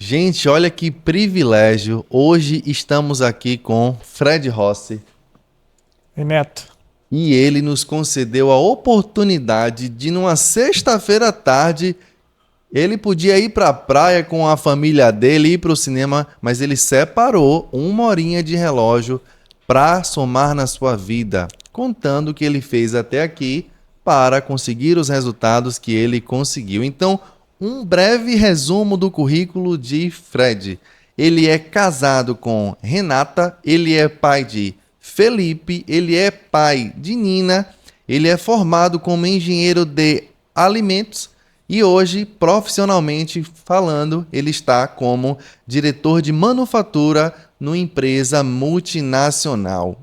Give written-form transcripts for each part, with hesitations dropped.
Gente, olha que privilégio. Hoje estamos aqui com Fred Rossi E Neto. e ele nos concedeu a oportunidade de, numa sexta-feira à tarde, ele podia ir para a praia com a família dele, ir para o cinema, mas ele separou uma horinha de relógio para somar na sua vida, contando o que ele fez até aqui para conseguir os resultados que ele conseguiu. Então, um breve resumo do currículo de Fred. Ele é casado com Renata, ele é pai de Felipe, ele é pai de Nina, ele é formado como engenheiro de alimentos e hoje, profissionalmente falando, ele está como diretor de manufatura numa empresa multinacional.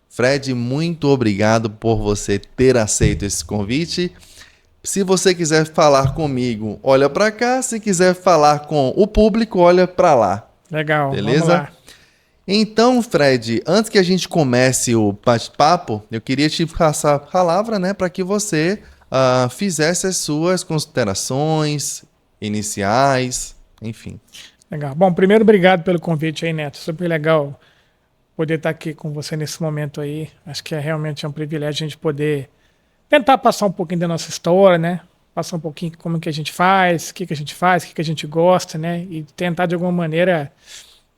Fred, muito obrigado por você ter aceito esse convite. Se você quiser falar comigo, olha para cá. Se quiser falar com o público, olha para lá. Legal, vamos Beleza? lá. Então, Fred, antes que a gente comece o bate-papo, eu queria te passar a palavra, né, para que você fizesse as suas considerações iniciais, enfim. Legal. Bom, primeiro, obrigado pelo convite aí, Neto. Super legal poder estar aqui com você nesse momento aí. Acho que realmente é um privilégio a gente poder tentar passar um pouquinho da nossa história, né? Passar um pouquinho como que a gente faz, o que a gente faz, o que a gente gosta, né? E tentar, de alguma maneira,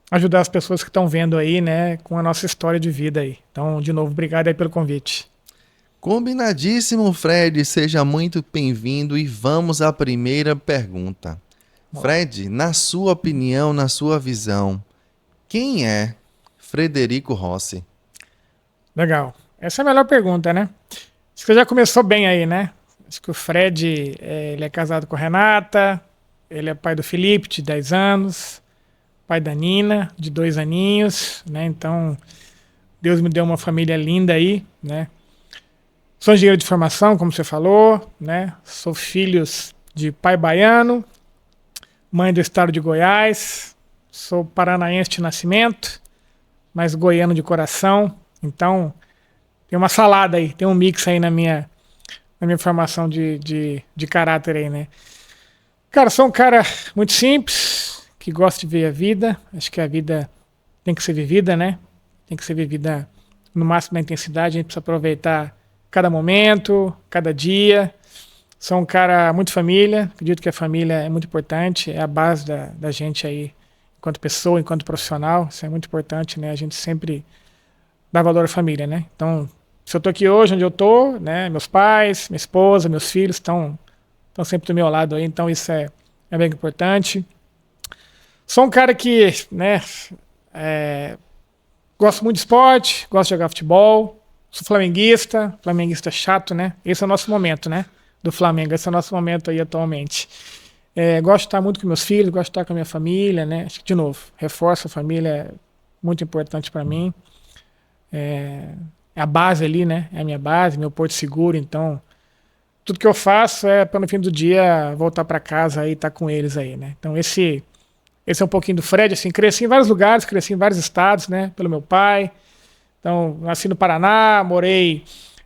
ajudar as pessoas que estão vendo aí, né? Com a nossa história de vida aí. Então, de novo, obrigado aí pelo convite. Combinadíssimo, Fred. Seja muito bem-vindo e vamos à primeira pergunta. Fred, na sua opinião, na sua visão, quem é Frederico Rossi? Legal. Essa é a melhor pergunta, né? Acho que já começou bem aí, né? Acho que o Fred, ele é casado com a Renata, ele é pai do Felipe, de 10 anos, pai da Nina, de 2 aninhos, né? Então, Deus me deu uma família linda aí, né? Sou engenheiro de formação, como você falou, né? Sou filhos de pai baiano, mãe do estado de Goiás, sou paranaense de nascimento, mas goiano de coração. Então, tem uma salada aí, tem um mix aí na minha formação de caráter aí, né? Cara, sou um cara muito simples, que gosta de ver a vida. Acho que a vida tem que ser vivida, né? Tem que ser vivida no máximo da intensidade. A gente precisa aproveitar cada momento, cada dia. Sou um cara muito família. Acredito que a família é muito importante. É a base da gente aí, enquanto pessoa, enquanto profissional. Isso é muito importante, né? A gente sempre dá valor à família, né? Então, se eu tô aqui hoje, onde eu tô, né? Meus pais, minha esposa, meus filhos estão sempre do meu lado aí, então isso é bem importante. Sou um cara que, né, gosto muito de esporte, gosto de jogar futebol, sou flamenguista chato, né? Esse é o nosso momento, né? Do Flamengo, esse é o nosso momento aí atualmente. Gosto de estar muito com meus filhos, gosto de estar com a minha família, né? Acho que, de novo, reforço a família, é muito importante para mim. É a base ali, né? É a minha base, meu porto seguro. Então, tudo que eu faço é para no fim do dia voltar para casa e estar com eles aí, né? Então, esse é um pouquinho do Fred. Assim, cresci em vários lugares, cresci em vários estados, né? Pelo meu pai. Então, nasci no Paraná, morei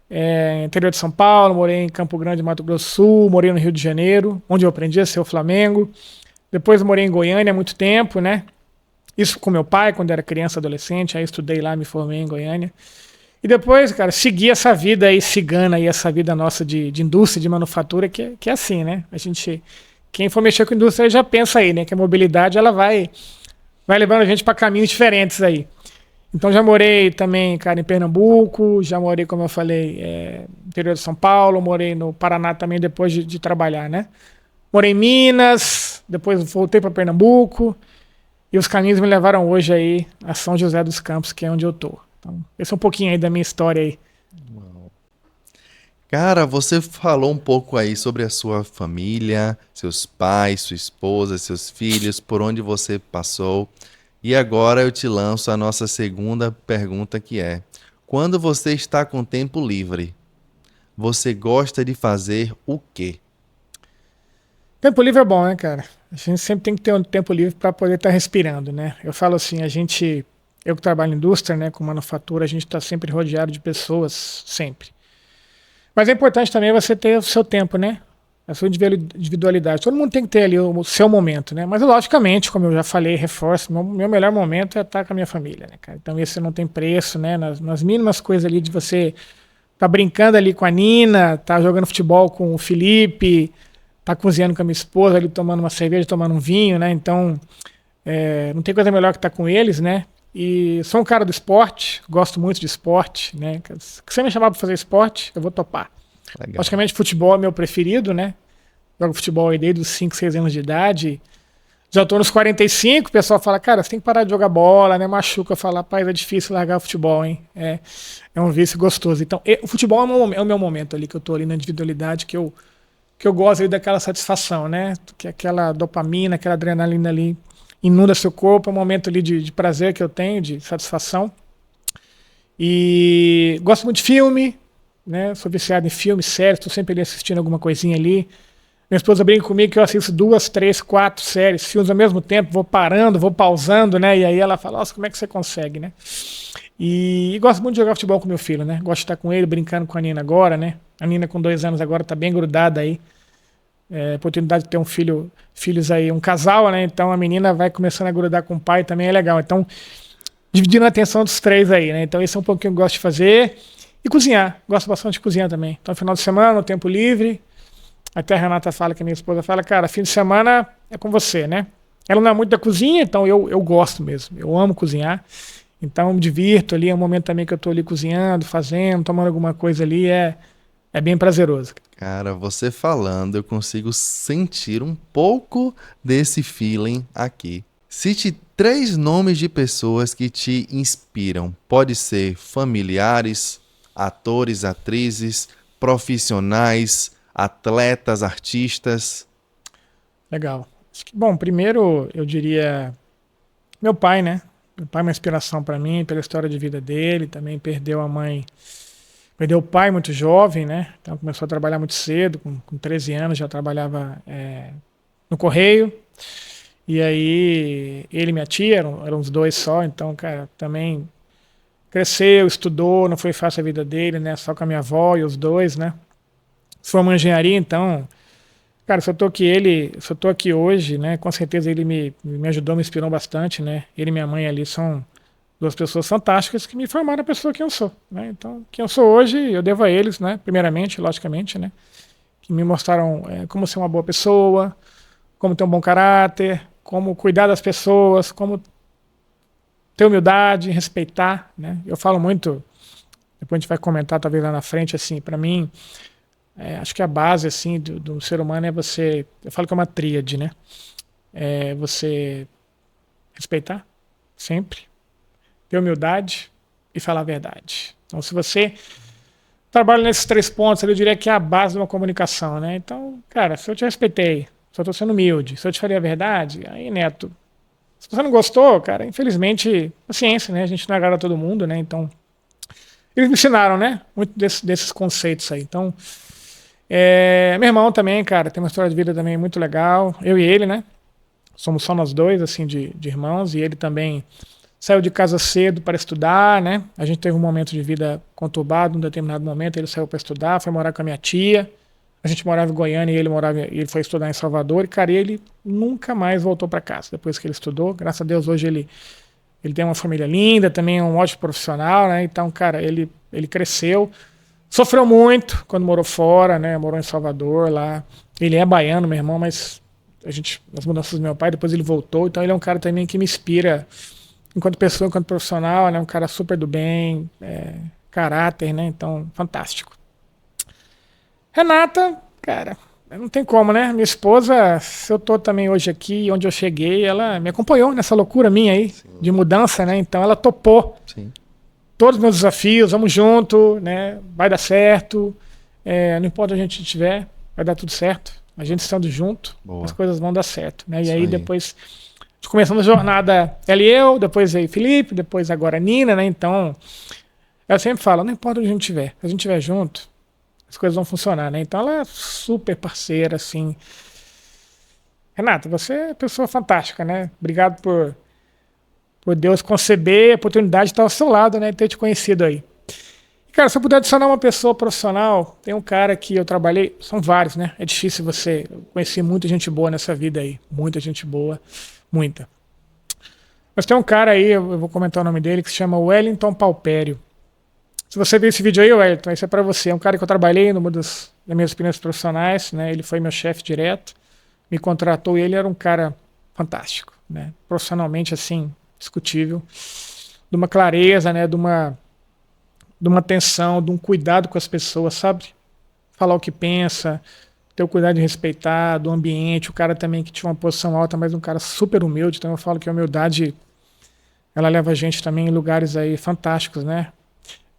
no interior de São Paulo, morei em Campo Grande, Mato Grosso do Sul, morei no Rio de Janeiro, onde eu aprendi a ser o Flamengo. Depois morei em Goiânia há muito tempo, né? Isso com meu pai, quando era criança, adolescente. Aí estudei lá, me formei em Goiânia. E depois, cara, seguir essa vida aí, cigana aí, essa vida nossa de indústria, de manufatura, que é assim, né? Quem for mexer com indústria já pensa aí, né? Que a mobilidade, ela vai levando a gente para caminhos diferentes aí. Então já morei também, cara, em Pernambuco, já morei, como eu falei, no interior de São Paulo, morei no Paraná também depois de trabalhar, né? Morei em Minas, depois voltei para Pernambuco, e os caminhos me levaram hoje aí a São José dos Campos, que é onde eu tô. Então, esse é um pouquinho aí da minha história aí. Cara, você falou um pouco aí sobre a sua família, seus pais, sua esposa, seus filhos, por onde você passou. E agora eu te lanço a nossa segunda pergunta que é: quando você está com tempo livre, você gosta de fazer o quê? Tempo livre é bom, né, cara? A gente sempre tem que ter um tempo livre para poder estar respirando, né? Eu falo assim, eu que trabalho em indústria, né, com manufatura, a gente está sempre rodeado de pessoas, sempre. Mas é importante também você ter o seu tempo, né? a sua individualidade. Todo mundo tem que ter ali o seu momento, né? Mas, logicamente, como eu já falei, reforço, meu melhor momento é estar com a minha família, né, cara? Então, esse não tem preço, né? Nas mínimas coisas ali de você tá brincando ali com a Nina, tá jogando futebol com o Felipe, tá cozinhando com a minha esposa ali, tomando uma cerveja, tomando um vinho, né? Então, não tem coisa melhor que estar com eles, né? E sou um cara do esporte, gosto muito de esporte, né? Se você me chamar para fazer esporte, eu vou topar. Legal. Logicamente, futebol é meu preferido, né? Jogo futebol aí desde os 5, 6 anos de idade. Já tô nos 45, o pessoal fala, cara, você tem que parar de jogar bola, né? Machuca. Eu falo, rapaz, é difícil largar o futebol, hein? É um vício gostoso. Então, o futebol é o meu momento ali, que eu tô ali na individualidade, que eu gosto ali daquela satisfação, né? Que aquela dopamina, aquela adrenalina ali inunda seu corpo, é um momento ali de prazer que eu tenho, de satisfação. E gosto muito de filme, né? Sou viciado em filme, séries, tô sempre ali assistindo alguma coisinha ali. Minha esposa brinca comigo que eu assisto 2, 3, 4 séries, filmes ao mesmo tempo, vou parando, vou pausando, né? E aí ela fala, nossa, como é que você consegue, né? E gosto muito de jogar futebol com meu filho, né? Gosto de estar com ele, brincando com a Nina agora, né? A Nina com 2 anos agora tá bem grudada aí. Oportunidade de ter filhos aí, um casal, né? Então a menina vai começando a grudar com o pai, também é legal. Então, dividindo a atenção dos 3 aí, né? Então esse é um pouquinho que eu gosto de fazer. E cozinhar, gosto bastante de cozinhar também. Então, final de semana, no tempo livre. Até a Renata fala, que a minha esposa fala, cara, fim de semana é com você, né? Ela não é muito da cozinha, então eu gosto mesmo. Eu amo cozinhar. Então, eu me divirto ali. É um momento também que eu tô ali cozinhando, fazendo, tomando alguma coisa ali. É bem prazeroso. Cara, você falando, eu consigo sentir um pouco desse feeling aqui. Cite 3 nomes de pessoas que te inspiram. Pode ser familiares, atores, atrizes, profissionais, atletas, artistas. Legal. Bom, primeiro eu diria meu pai, né? Meu pai é uma inspiração para mim, pela história de vida dele. Também perdeu a mãe, perdeu o pai muito jovem, né? Então começou a trabalhar muito cedo, com 13 anos já trabalhava no Correio. E aí ele e minha tia, eram os 2 só, então, cara, também cresceu, estudou, não foi fácil a vida dele, né? Só com a minha avó e os 2, né? Formou em engenharia, então, cara, se eu tô aqui hoje, né? Com certeza ele me ajudou, me inspirou bastante, né? Ele e minha mãe ali são 2 pessoas fantásticas que me formaram a pessoa que eu sou, né? Então, quem eu sou hoje, eu devo a eles, né? Primeiramente, logicamente, né? Que me mostraram como ser uma boa pessoa, como ter um bom caráter, como cuidar das pessoas, como ter humildade, respeitar, né? Eu falo muito, depois a gente vai comentar talvez lá na frente, assim, para mim, acho que a base, assim, do ser humano é você, eu falo que é uma tríade, né? É você respeitar, sempre, ter humildade e falar a verdade. Então, se você trabalha nesses 3 pontos, eu diria que é a base de uma comunicação, né? Então, cara, se eu te respeitei, se eu estou sendo humilde, se eu te falei a verdade, aí, Neto, se você não gostou, cara, infelizmente, paciência, né? A gente não agrada todo mundo, né? Então, eles me ensinaram, né? Muito desses conceitos aí. Então, meu irmão também, cara, tem uma história de vida também muito legal. Eu e ele, né? Somos só nós 2, assim, de irmãos, e ele também saiu de casa cedo para estudar, né? A gente teve um momento de vida conturbado, num determinado momento ele saiu para estudar, foi morar com a minha tia. A gente morava em Goiânia e ele foi estudar em Salvador. E, cara, ele nunca mais voltou para casa depois que ele estudou. Graças a Deus, hoje ele tem uma família linda, também é um ótimo profissional, né? Então, cara, ele cresceu. Sofreu muito quando morou fora, né? Morou em Salvador lá. Ele é baiano, meu irmão, mas as mudanças do meu pai, depois ele voltou. Então, ele é um cara também que me inspira enquanto pessoa, enquanto profissional, né? Um cara super do bem, caráter, né? Então, fantástico. Renata, cara, não tem como, né? Minha esposa, se eu tô também hoje aqui, onde eu cheguei, ela me acompanhou nessa loucura minha aí, sim, de mudança, né? Então ela topou, sim, todos os meus desafios, vamos junto, né? Vai dar certo, não importa onde a gente estiver, vai dar tudo certo. A gente estando junto, boa, as coisas vão dar certo, né? E aí depois, começamos a jornada, ela e eu, depois aí Felipe, depois agora a Nina, né? Então, ela sempre fala, não importa onde a gente estiver, se a gente estiver junto, as coisas vão funcionar, né? Então ela é super parceira, assim. Renata, você é uma pessoa fantástica, né? Obrigado por Deus conceber a oportunidade de estar ao seu lado, né? E ter te conhecido aí. E, Cara, se eu puder adicionar uma pessoa profissional, tem um cara que eu trabalhei, são vários, né? É difícil você conhecer muita gente boa nessa vida aí. Muita gente boa, muita. Mas tem um cara aí, eu vou comentar o nome dele, que se chama Wellington Palpério. Se você ver esse vídeo aí, Wellington, isso é pra você. É um cara que eu trabalhei numa das minhas experiências profissionais, né? Ele foi meu chefe direto, me contratou e ele era um cara fantástico, né? Profissionalmente, assim, discutível. De uma clareza, né? De uma atenção, de um cuidado com as pessoas, sabe? Falar o que pensa, ter o cuidado de respeitar, do ambiente. O cara também que tinha uma posição alta, mas um cara super humilde. Então eu falo que a humildade, ela leva a gente também em lugares aí fantásticos, né?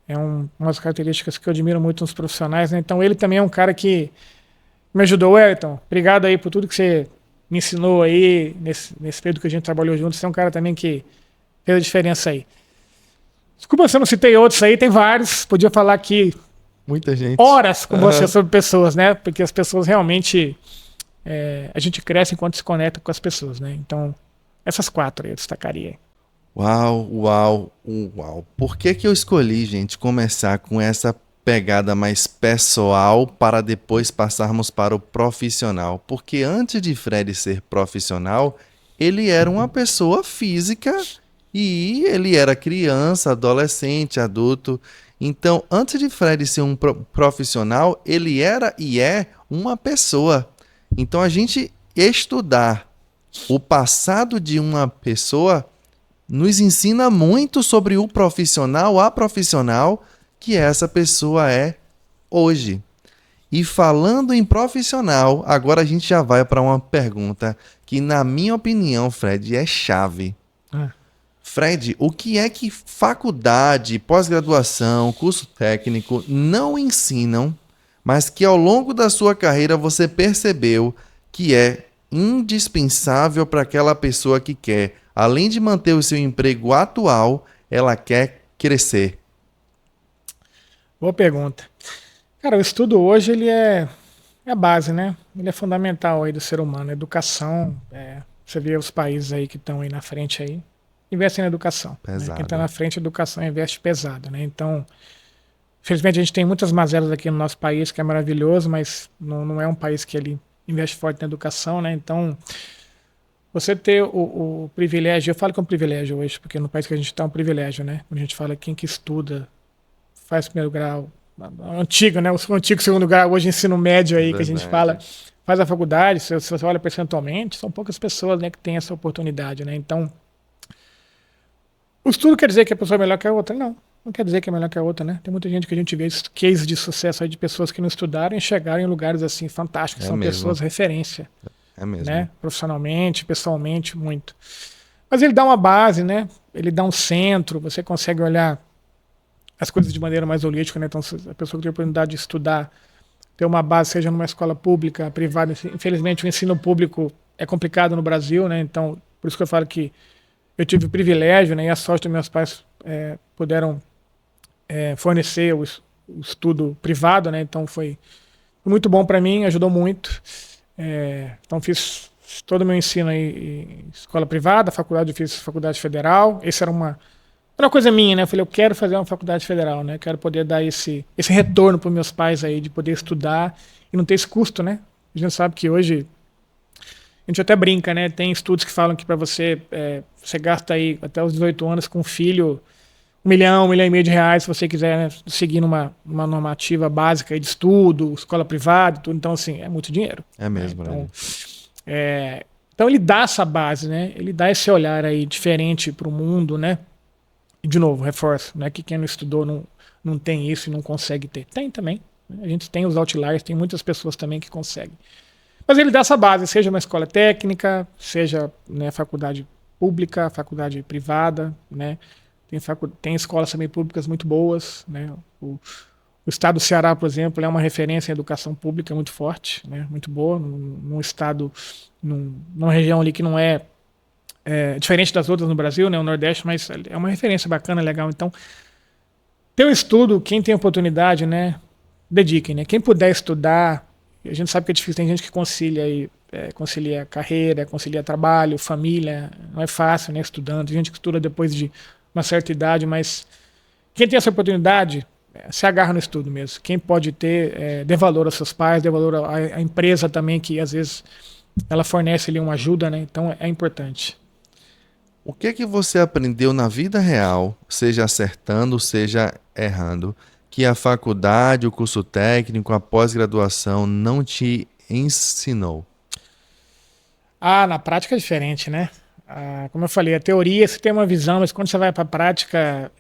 É uma das características que eu admiro muito nos profissionais, né? Então ele também é um cara que me ajudou. Wellington, obrigado aí por tudo que você me ensinou aí nesse período que a gente trabalhou juntos. Você é um cara também que fez a diferença aí. Desculpa se eu não citei outros aí, tem vários. Podia falar aqui Muita gente. horas com você sobre pessoas, né? Porque as pessoas realmente... a gente cresce enquanto se conecta com as pessoas, né? Então, essas 4 aí eu destacaria. Uau, uau, uau. Por que que eu escolhi, gente, começar com essa pegada mais pessoal para depois passarmos para o profissional? Porque antes de Fred ser profissional, ele era uma pessoa física e ele era criança, adolescente, adulto. Então, antes de Fred ser um profissional, ele era e é uma pessoa. Então, a gente estudar o passado de uma pessoa nos ensina muito sobre o profissional, a profissional que essa pessoa é hoje. E falando em profissional, agora a gente já vai para uma pergunta que, na minha opinião, Fred, é chave. Fred, o que é que faculdade, pós-graduação, curso técnico não ensinam, mas que ao longo da sua carreira você percebeu que é indispensável para aquela pessoa que quer, além de manter o seu emprego atual, ela quer crescer? Boa pergunta. Cara, o estudo hoje, ele é a base, né? Ele é fundamental aí do ser humano. Educação, você vê os países aí que estão aí na frente aí, investem na educação. Né? Quem está na frente, a educação investe pesado, né? Então, infelizmente a gente tem muitas mazelas aqui no nosso país, que é maravilhoso, mas não é um país que ele investe forte na educação, né? Então, você ter o privilégio, eu falo que é um privilégio hoje, porque no país que a gente está é um privilégio, né? Quando a gente fala quem que estuda, faz primeiro grau, antigo, né? O antigo segundo grau, hoje ensino médio aí, que a gente fala, faz a faculdade, se você olha percentualmente, são poucas pessoas, né, que têm essa oportunidade, né? Então, o estudo quer dizer que a pessoa é melhor que a outra? Não quer dizer que é melhor que a outra, né? Tem muita gente que a gente vê cases de sucesso aí de pessoas que não estudaram e chegaram em lugares assim fantásticos, são mesmo. Pessoas referência. É mesmo. Né? Profissionalmente, pessoalmente, muito. Mas ele dá uma base, né? Ele dá um centro, você consegue olhar as coisas de maneira mais holística, né? Então, a pessoa que tem a oportunidade de estudar, ter uma base, seja numa escola pública, privada, infelizmente o ensino público é complicado no Brasil, né? Então, por isso que eu falo que eu tive o privilégio, né? E a sorte dos meus pais puderam fornecer o estudo privado, né? Então foi muito bom para mim, ajudou muito. Então fiz todo o meu ensino aí em escola privada, faculdade eu fiz faculdade federal. Esse era uma coisa minha, né? Eu falei, eu quero fazer uma faculdade federal, né? Quero poder dar esse retorno para meus pais aí, de poder estudar e não ter esse custo, né? A gente sabe que hoje a gente até brinca, né? Tem estudos que falam que para você gasta aí até os 18 anos com um filho R$1 milhão, R$1,5 milhão, se você quiser, né, seguir uma normativa básica aí de estudo, escola privada, tudo. Então, assim, é muito dinheiro. É mesmo, né? Então ele dá essa base, né? Ele dá esse olhar aí diferente para o mundo, né? E, de novo, reforço, não é que quem não estudou não tem isso e não consegue ter. Tem também. Né? A gente tem os outliers, tem muitas pessoas também que conseguem. Mas ele dá essa base, seja uma escola técnica, seja, né, faculdade pública, faculdade privada, né? Tem escolas também públicas muito boas, né? O estado do Ceará, por exemplo, é uma referência em educação pública muito forte, né? Muito boa, num estado, numa região ali que não é diferente das outras no Brasil, né? O Nordeste, mas é uma referência bacana, legal. Então, ter o estudo, quem tem oportunidade, né? Dediquem, né? Quem puder estudar, a gente sabe que é difícil, tem gente que concilia carreira, concilia trabalho, família, não é fácil, né? Estudando, tem gente que estuda depois de uma certa idade, mas quem tem essa oportunidade, se agarra no estudo mesmo. Quem pode ter, dê valor aos seus pais, dê valor à empresa também, que às vezes ela fornece ali uma ajuda, né? Então é importante. O que que você aprendeu na vida real, seja acertando, seja errando, que a faculdade, o curso técnico, a pós-graduação não te ensinou? Na prática é diferente, né? Como eu falei, a teoria você tem uma visão, mas quando você vai para a prática,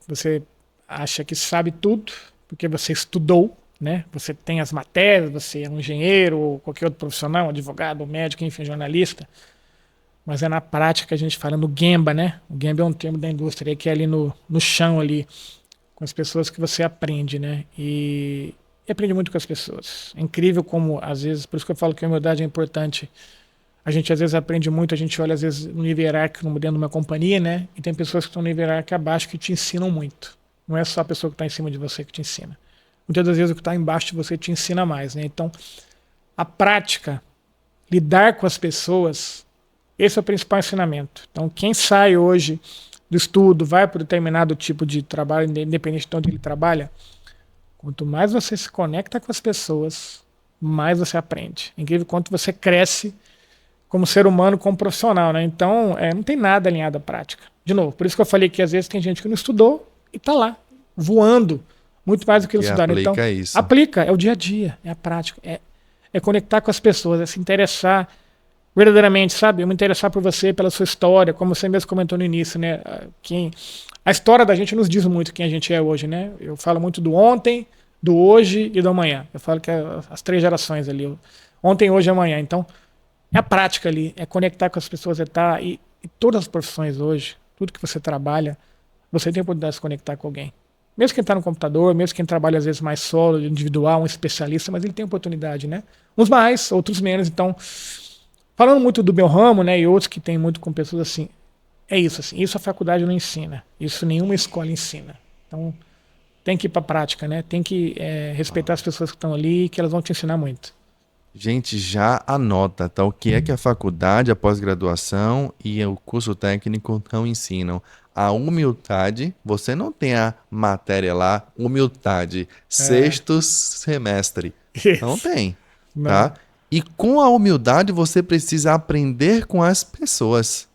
você acha que sabe tudo, porque você estudou, né? Você tem as matérias, você é um engenheiro ou qualquer outro profissional, um advogado, um médico, enfim, jornalista. Mas é na prática que a gente fala no Gemba, né? O Gemba é um termo da indústria que é ali no chão ali, com as pessoas que você aprende, né? E aprende muito com as pessoas. É incrível como, às vezes, por isso que eu falo que a humildade é importante. A gente às vezes aprende muito, a gente olha às vezes no nível hierárquico dentro de uma companhia, né? E tem pessoas que estão no nível hierárquico abaixo que te ensinam muito. Não é só a pessoa que está em cima de você que te ensina. Muitas das vezes o que está embaixo de você te ensina mais, né? Então, a prática, lidar com as pessoas, esse é o principal ensinamento. Então, quem sai hoje do estudo, vai para determinado tipo de trabalho, independente de onde ele trabalha, quanto mais você se conecta com as pessoas, mais você aprende. É incrível quanto você cresce como ser humano, como profissional, né? Então, não tem nada alinhado à prática. De novo, por isso que eu falei que às vezes tem gente que não estudou e está lá, voando, muito mais do que não estudar. Então, isso. aplica, é o dia a dia, é a prática, é conectar com as pessoas, é se interessar verdadeiramente, sabe? Eu me interessar por você, pela sua história, como você mesmo comentou no início, né? A história da gente nos diz muito quem a gente é hoje, né? Eu falo muito do ontem, do hoje e do amanhã. Eu falo que é as 3 gerações ali, ontem, hoje e amanhã. Então, é a prática ali, é conectar com as pessoas, e todas as profissões hoje, tudo que você trabalha, você tem a oportunidade de se conectar com alguém. Mesmo quem está no computador, mesmo quem trabalha às vezes mais solo, individual, um especialista, mas ele tem oportunidade, né? Uns mais, outros menos. Então, falando muito do meu ramo, né, e outros que tem muito com pessoas assim, é isso, assim, isso a faculdade não ensina, isso nenhuma escola ensina. Então, tem que ir para a prática, né? Tem que respeitar as pessoas que estão ali, que elas vão te ensinar muito. Gente, já anota, tá? O que é que a faculdade, a pós-graduação e o curso técnico não ensinam? A humildade, você não tem a matéria lá, humildade, 6º semestre. Não tem, tá? Não. E com a humildade você precisa aprender com as pessoas.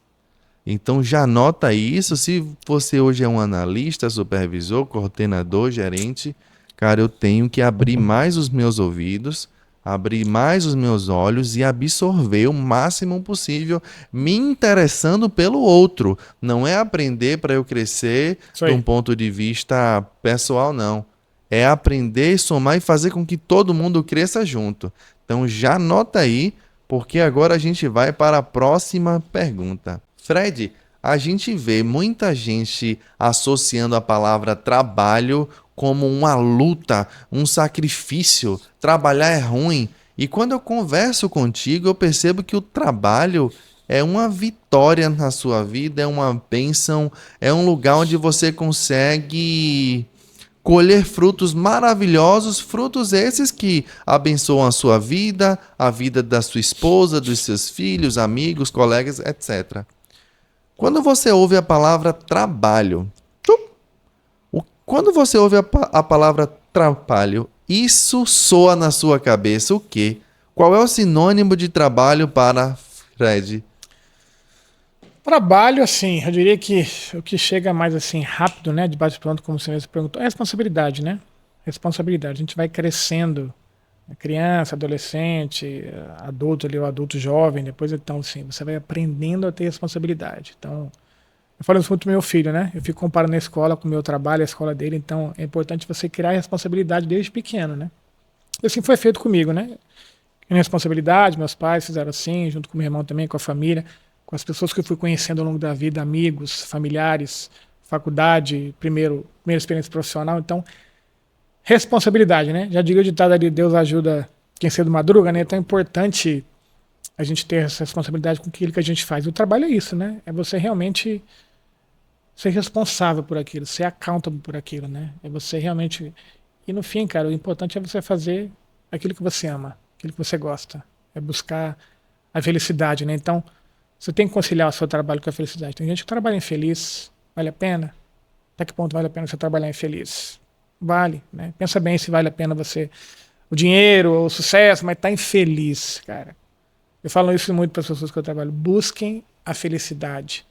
Então já anota isso. Se você hoje é um analista, supervisor, coordenador, gerente, cara, eu tenho que abrir mais os meus ouvidos, abrir mais os meus olhos e absorver o máximo possível, me interessando pelo outro. Não é aprender para eu crescer de um ponto de vista pessoal, não. É aprender, somar e fazer com que todo mundo cresça junto. Então já anota aí, porque agora a gente vai para a próxima pergunta. Fred, a gente vê muita gente associando a palavra trabalho como uma luta, um sacrifício. Trabalhar é ruim. E quando eu converso contigo, eu percebo que o trabalho é uma vitória na sua vida, é uma bênção, é um lugar onde você consegue colher frutos maravilhosos, frutos esses que abençoam a sua vida, a vida da sua esposa, dos seus filhos, amigos, colegas, etc. Quando você ouve a palavra trabalho, quando você ouve a palavra trabalho, isso soa na sua cabeça o quê? Qual é o sinônimo de trabalho para Fred? Trabalho, assim, eu diria que o que chega mais assim rápido, né, de bate-pronto, como você mesmo perguntou, é responsabilidade, né? Responsabilidade. A gente vai crescendo, criança, adolescente, adulto ali, o adulto jovem, depois então, assim, você vai aprendendo a ter responsabilidade. Então, eu falo isso muito pro meu filho, né? Eu fico comparando a escola com o meu trabalho, a escola dele, então é importante você criar responsabilidade desde pequeno, né? E assim foi feito comigo, né? Minha responsabilidade, meus pais fizeram assim, junto com meu irmão também, com a família, com as pessoas que eu fui conhecendo ao longo da vida, amigos, familiares, faculdade, primeira experiência profissional. Então, responsabilidade, né? Já diria o ditado ali, Deus ajuda quem cedo madruga, né? Então é importante a gente ter essa responsabilidade com aquilo que a gente faz. O trabalho é isso, né? É você realmente ser responsável por aquilo, ser accountable por aquilo, né? É você realmente... E no fim, cara, o importante é você fazer aquilo que você ama, aquilo que você gosta. É buscar a felicidade, né? Então, você tem que conciliar o seu trabalho com a felicidade. Tem gente que trabalha infeliz, vale a pena? Até que ponto vale a pena você trabalhar infeliz? Vale, né? Pensa bem se vale a pena você, o dinheiro, o sucesso, mas tá infeliz, cara. Eu falo isso muito para as pessoas que eu trabalho. Busquem a felicidade.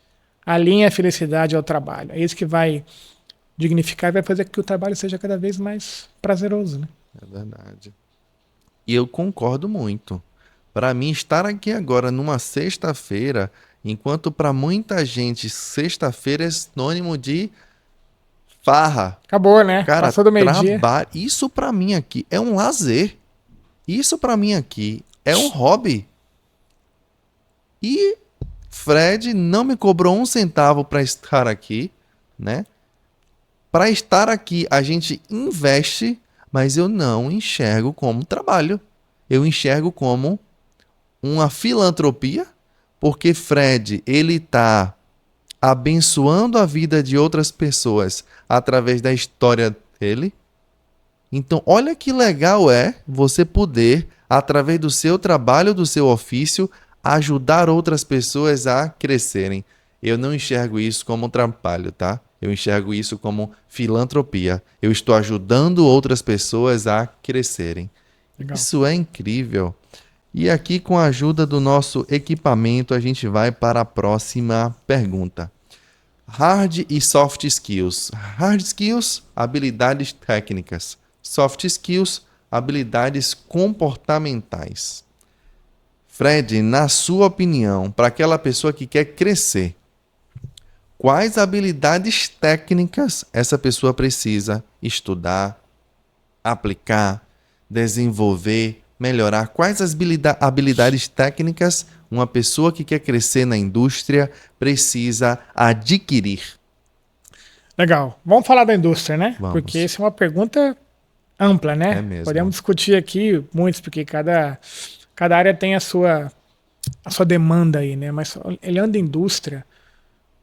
Alinhem a felicidade ao trabalho. É isso que vai dignificar e vai fazer com que o trabalho seja cada vez mais prazeroso, né? É verdade. E eu concordo muito. Para mim, estar aqui agora numa sexta-feira, enquanto para muita gente sexta-feira é sinônimo de farra. Acabou, né? Cara, Passou do meio-dia. trabalho. Isso para mim aqui é um lazer. Isso para mim aqui é um hobby. E Fred não me cobrou um centavo para estar aqui, né? Para estar aqui, a gente investe, mas eu não enxergo como trabalho. Eu enxergo como uma filantropia, porque Fred, ele tá abençoando a vida de outras pessoas através da história dele. Então, olha que legal é você poder, através do seu trabalho, do seu ofício, ajudar outras pessoas a crescerem. Eu não enxergo isso como trabalho, tá? Eu enxergo isso como filantropia. Eu estou ajudando outras pessoas a crescerem. Legal. Isso é incrível. E aqui, com a ajuda do nosso equipamento, a gente vai para a próxima pergunta. Hard e soft skills. Hard skills, habilidades técnicas. Soft skills, habilidades comportamentais. Fred, na sua opinião, para aquela pessoa que quer crescer, quais habilidades técnicas essa pessoa precisa estudar, aplicar, desenvolver, melhorar? Quais as habilidades técnicas uma pessoa que quer crescer na indústria precisa adquirir? Legal. Vamos falar da indústria, né? Vamos. Porque essa é uma pergunta ampla, né? É mesmo. Podemos discutir aqui muitos, porque cada área tem a sua demanda aí, né? Mas olhando a indústria,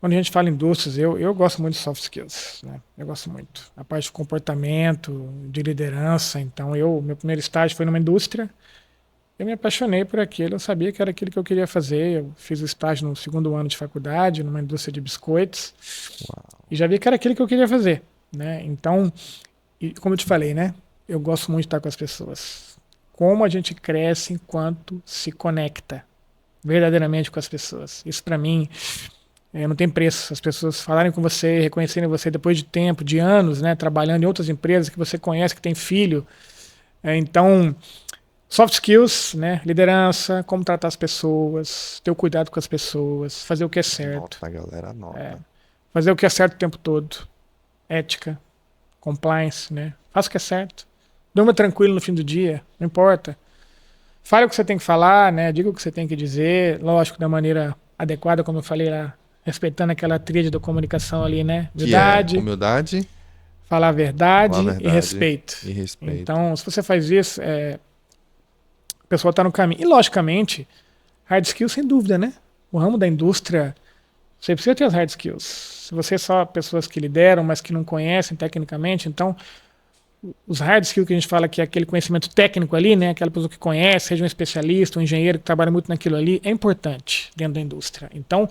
quando a gente fala em indústrias, eu gosto muito de soft skills, né? Eu gosto muito. A parte de comportamento, de liderança. Então, meu primeiro estágio foi numa indústria. Eu me apaixonei por aquilo, eu sabia que era aquilo que eu queria fazer. Eu fiz o estágio no segundo ano de faculdade, numa indústria de biscoitos. Uau. E já vi que era aquilo que eu queria fazer, né? Então, como eu te falei, né? Eu gosto muito de estar com as pessoas. Como a gente cresce enquanto se conecta verdadeiramente com as pessoas. Isso para mim não tem preço. As pessoas falarem com você, reconhecerem você depois de tempo, de anos, né? Trabalhando em outras empresas que você conhece, que tem filho. Então, soft skills, né? Liderança, como tratar as pessoas, ter o cuidado com as pessoas, fazer o que é certo. Nota, galera, nota. Fazer o que é certo o tempo todo. Ética, compliance, né? Faça o que é certo. Durma tranquilo no fim do dia, não importa. Fale o que você tem que falar, né? Diga o que você tem que dizer, lógico, da maneira adequada, como eu falei lá, respeitando aquela tríade da comunicação ali, né? Verdade, humildade, falar a verdade, e respeito. Então, se você faz isso, a pessoa está no caminho. E, logicamente, hard skills, sem dúvida, né? O ramo da indústria, você precisa ter as hard skills. Se você é só pessoas que lideram, mas que não conhecem tecnicamente, então os hard skills que a gente fala que é aquele conhecimento técnico ali, né? Aquela pessoa que conhece, seja um especialista, um engenheiro que trabalha muito naquilo ali, é importante dentro da indústria. Então,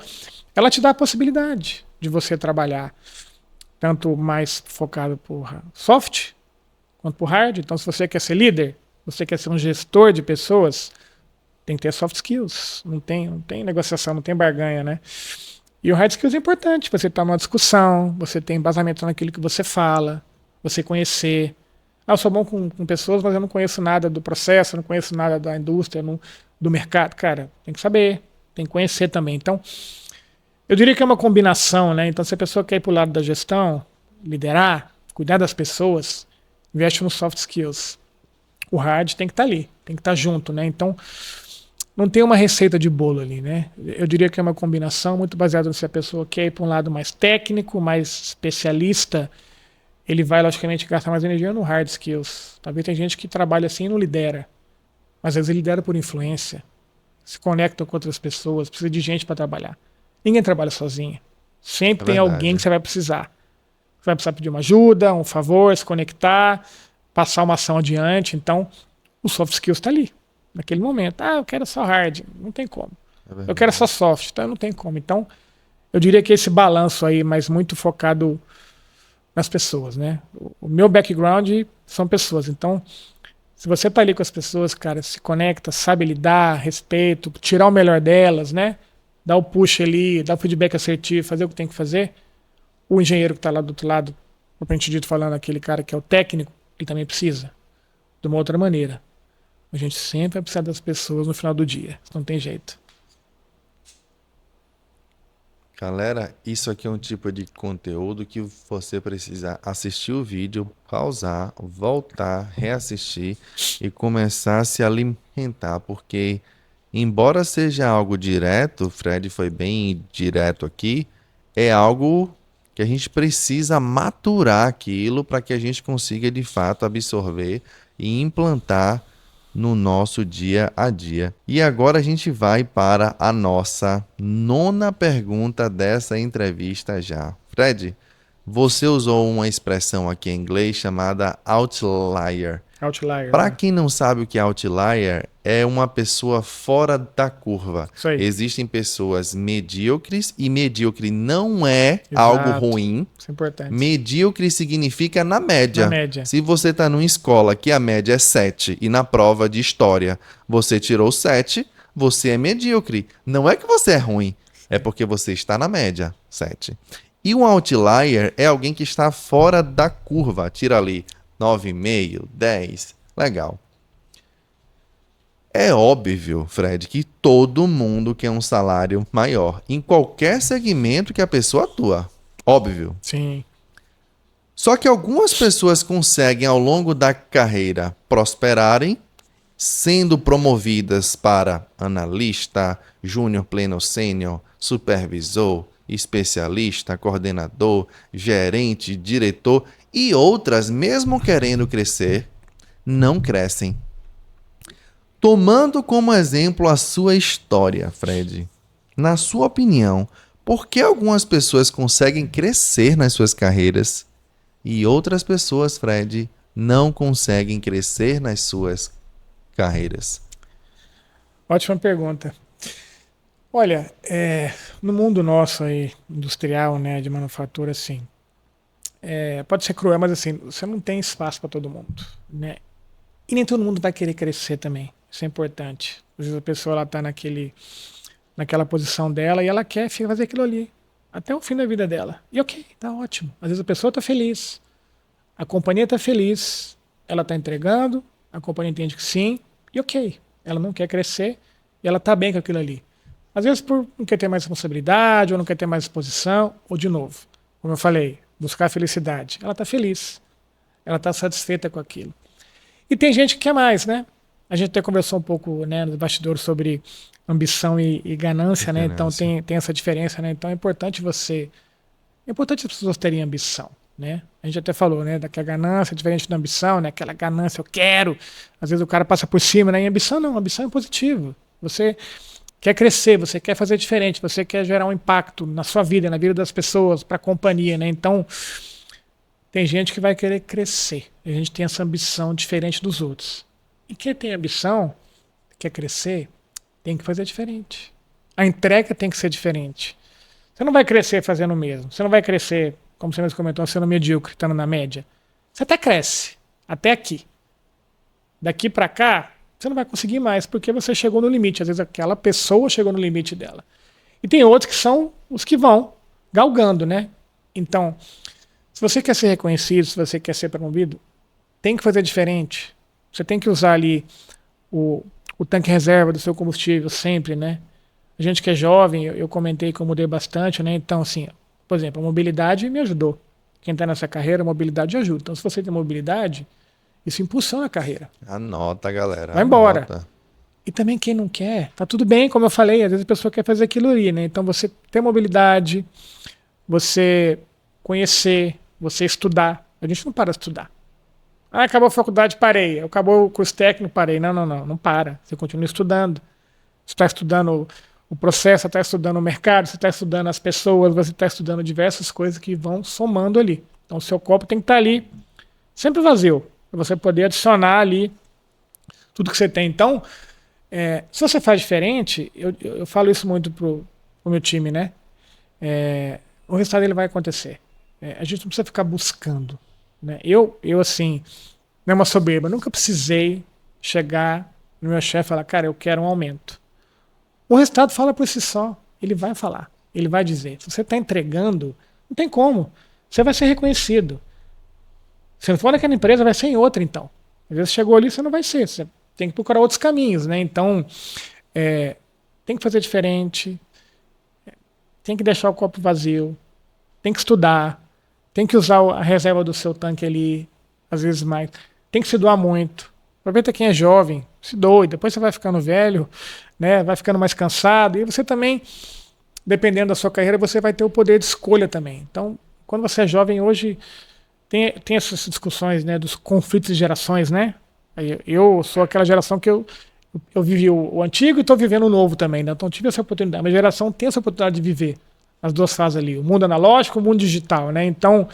ela te dá a possibilidade de você trabalhar tanto mais focado por soft quanto por hard. Então, se você quer ser líder, você quer ser um gestor de pessoas, tem que ter soft skills. Não tem negociação, não tem barganha, né? E o hard skills é importante. Você está numa discussão, você tem embasamento naquilo que você fala, você conhecer. Eu sou bom com pessoas, mas eu não conheço nada do processo, não conheço nada da indústria, do mercado. Cara, tem que saber, tem que conhecer também. Então, eu diria que é uma combinação, né? Então, se a pessoa quer ir para o lado da gestão, liderar, cuidar das pessoas, investe nos soft skills. O hard tem que estar ali, tem que estar junto, né? Então, não tem uma receita de bolo ali, né? Eu diria que é uma combinação muito baseada se a pessoa quer ir para um lado mais técnico, mais especialista, ele vai, logicamente, gastar mais energia no hard skills. Talvez tem gente que trabalha assim e não lidera. Mas às vezes ele lidera por influência. Se conecta com outras pessoas, precisa de gente para trabalhar. Ninguém trabalha sozinho. Sempre tem alguém que você vai precisar. Você vai precisar pedir uma ajuda, um favor, se conectar, passar uma ação adiante. Então, o soft skills está ali, naquele momento. Eu quero só hard. Não tem como. Eu quero só soft. Então, não tem como. Então, eu diria que esse balanço aí, mas muito focado nas pessoas, né? O meu background são pessoas. Então, se você tá ali com as pessoas, cara, se conecta, sabe lidar, respeito, tirar o melhor delas, né? Dar o push ali, dar o feedback assertivo, fazer o que tem que fazer. O engenheiro que tá lá do outro lado, propriamente dito, falando aquele cara que é o técnico, ele também precisa. De uma outra maneira. A gente sempre vai precisar das pessoas no final do dia. Não tem jeito. Galera, isso aqui é um tipo de conteúdo que você precisa assistir o vídeo, pausar, voltar, reassistir e começar a se alimentar, porque embora seja algo direto, o Fred foi bem direto aqui, é algo que a gente precisa maturar aquilo para que a gente consiga de fato absorver e implantar no nosso dia a dia. E agora a gente vai para a nossa 9ª pergunta dessa entrevista já. Fred, você usou uma expressão aqui em inglês chamada outlier. Outlier. Para né? quem não sabe o que é outlier, é uma pessoa fora da curva. Isso aí. Existem pessoas medíocres e medíocre não é Exato. algo ruim. Isso é importante. Medíocre significa na média. Na média. Se você está numa escola que a média é 7 e na prova de história você tirou 7, você é medíocre. Não é que você é ruim, é porque você está na média, 7. E um outlier é alguém que está fora da curva. Tira ali 9,5, 10. Legal. É óbvio, Fred, que todo mundo quer um salário maior em qualquer segmento que a pessoa atua. Óbvio. Sim. Só que algumas pessoas conseguem, ao longo da carreira, prosperarem, sendo promovidas para analista, júnior, pleno, sênior, supervisor, especialista, coordenador, gerente, diretor e outras, mesmo querendo crescer, não crescem. Tomando como exemplo a sua história, Fred, na sua opinião, por que algumas pessoas conseguem crescer nas suas carreiras e outras pessoas, Fred, não conseguem crescer nas suas carreiras? Ótima pergunta. Olha, no mundo nosso aí, industrial, né, de manufatura, assim, pode ser cruel, mas assim, você não tem espaço para todo mundo, né? E nem todo mundo vai querer crescer também. Isso é importante. Às vezes a pessoa está naquela posição dela e ela quer fazer aquilo ali até o fim da vida dela. E ok, tá ótimo. Às vezes a pessoa está feliz, a companhia está feliz, ela está entregando, a companhia entende que sim, e ok. Ela não quer crescer e ela está bem com aquilo ali. Às vezes não quer ter mais responsabilidade, ou não quer ter mais exposição, ou de novo, como eu falei, buscar a felicidade. Ela está feliz, ela está satisfeita com aquilo. E tem gente que quer mais, né? A gente até conversou um pouco, né, nos bastidores sobre ambição e ganância, né? Então tem essa diferença, né? Então é importante as pessoas terem ambição, né? A gente até falou, né, que a ganância é diferente da ambição, né? Aquela ganância, eu quero. Às vezes o cara passa por cima, né? E ambição não, ambição é positivo. Você quer crescer, você quer fazer diferente, você quer gerar um impacto na sua vida, na vida das pessoas, para a companhia, né? Então tem gente que vai querer crescer. A gente tem essa ambição diferente dos outros. E quem tem ambição, quer crescer, tem que fazer diferente. A entrega tem que ser diferente. Você não vai crescer fazendo o mesmo. Você não vai crescer, como você mesmo comentou, sendo medíocre, estando na média. Você até cresce, até aqui. Daqui para cá, você não vai conseguir mais, porque você chegou no limite. Às vezes aquela pessoa chegou no limite dela. E tem outros que são os que vão galgando, né? Então, se você quer ser reconhecido, se você quer ser promovido, tem que fazer diferente. Você tem que usar ali o tanque reserva do seu combustível sempre, né? A gente que é jovem, eu comentei que eu mudei bastante, né? Então, assim, por exemplo, a mobilidade me ajudou. Quem está nessa carreira, a mobilidade ajuda. Então, se você tem mobilidade, isso impulsiona a carreira. Anota, galera. Vai embora. Anota. E também quem não quer, tá tudo bem, como eu falei, às vezes a pessoa quer fazer aquilo ali, né? Então, você ter mobilidade, você conhecer, você estudar. A gente não para de estudar. Acabou a faculdade, parei. Acabou o curso técnico, parei. Não para. Você continua estudando. Você está estudando o processo, você está estudando o mercado, você está estudando as pessoas, você está estudando diversas coisas que vão somando ali. Então o seu copo tem que estar ali sempre vazio, para você poder adicionar ali tudo que você tem. Então, se você faz diferente, eu falo isso muito pro meu time, né? O resultado ele vai acontecer. a gente não precisa ficar buscando, né? Eu assim, não é uma soberba, nunca precisei chegar no meu chefe e falar, cara, eu quero um aumento. O resultado fala por si só. Ele vai falar, ele vai dizer. Se você está entregando, não tem como. Você vai ser reconhecido. Se não for naquela empresa, vai ser em outra, então. Às vezes chegou ali, você não vai ser. Você tem que procurar outros caminhos, né? Então, tem que fazer diferente, tem que deixar o copo vazio, tem que estudar, tem que usar a reserva do seu tanque ali, às vezes mais. Tem que se doar muito. Aproveita quem é jovem, se doe. Depois você vai ficando velho, né? Vai ficando mais cansado. E você também, dependendo da sua carreira, você vai ter o poder de escolha também. Então, quando você é jovem hoje, tem essas discussões, né, dos conflitos de gerações, né? Eu sou aquela geração que eu vivi o antigo e estou vivendo o novo também, né? Então tive essa oportunidade. A minha geração tem essa oportunidade de viver as duas fases ali, o mundo analógico e o mundo digital, né? Então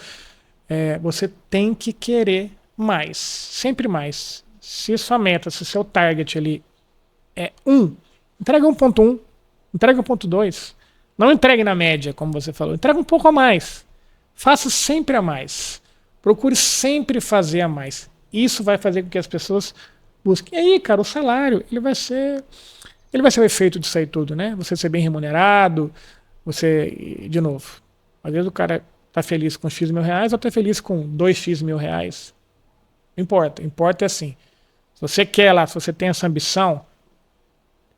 você tem que querer mais, sempre mais. Se sua meta, se seu target ali é 1, entrega 1.1, entrega 1.2. Não entregue na média, como você falou, entrega um pouco a mais. Faça sempre a mais. Procure sempre fazer a mais. Isso vai fazer com que as pessoas busquem. E aí, cara, o salário, ele vai ser o efeito disso aí tudo, né? Você ser bem remunerado, você, de novo, às vezes o cara tá feliz com X mil reais ou tá feliz com 2X mil reais. Não importa. Importa é assim. Se você quer lá, se você tem essa ambição,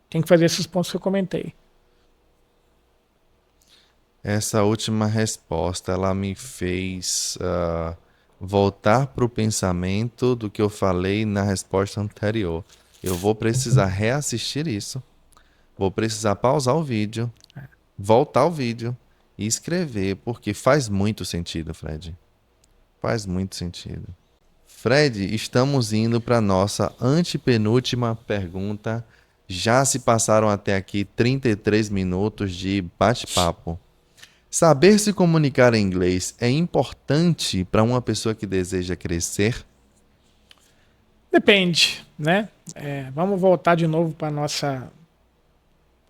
tem que fazer esses pontos que eu comentei. Essa última resposta, ela me fez voltar para o pensamento do que eu falei na resposta anterior. Eu vou precisar reassistir isso. Vou precisar pausar o vídeo, voltar ao vídeo e escrever, porque faz muito sentido, Fred. Faz muito sentido. Fred, estamos indo para a nossa antepenúltima pergunta. Já se passaram até aqui 33 minutos de bate-papo. Saber se comunicar em inglês é importante para uma pessoa que deseja crescer? Depende, né? Vamos voltar de novo para o